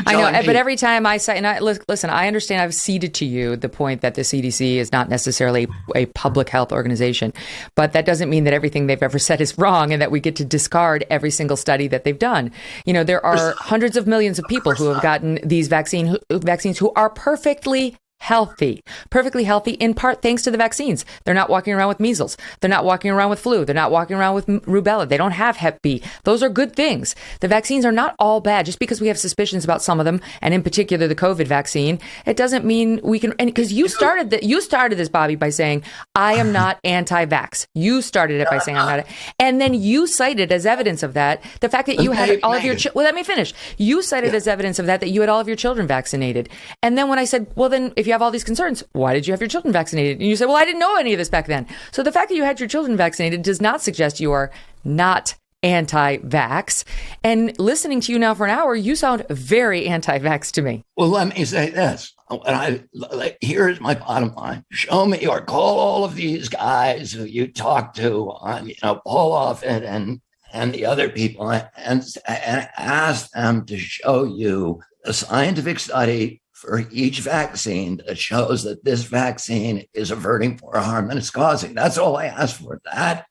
I know, but every time I say, and listen, I understand I've ceded to you the point that the CDC is not necessarily a public health organization, but that doesn't mean that everything they've ever said is wrong and that we get to discard every single study that they've done. There are hundreds of millions of people who have gotten these vaccines who are perfectly healthy, in part thanks to the vaccines. They're not walking around with measles. They're not walking around with flu. They're not walking around with rubella. They don't have Hep B. Those are good things. The vaccines are not all bad. Just because we have suspicions about some of them, and in particular the COVID vaccine, it doesn't mean we can. And because you started this, Bobby, by saying I am not anti-vax. You started it by saying I'm not. And then you cited as evidence of that the fact that you had all of your. Well, let me finish. You cited as evidence of that you had all of your children vaccinated. And then when I said, well, then if you have all these concerns, why did you have your children vaccinated? And you said, well, I didn't know any of this back then. So the fact that you had your children vaccinated does not suggest you are not anti-vax. And listening to you now for an hour, you sound very anti-vax to me. Well, let me say this. Here's my bottom line. Show me or call all of these guys who you talk to on, Paul Offit and the other people and ask them to show you a scientific study for each vaccine that shows that this vaccine is averting more harm than it's causing. That's all I ask for. That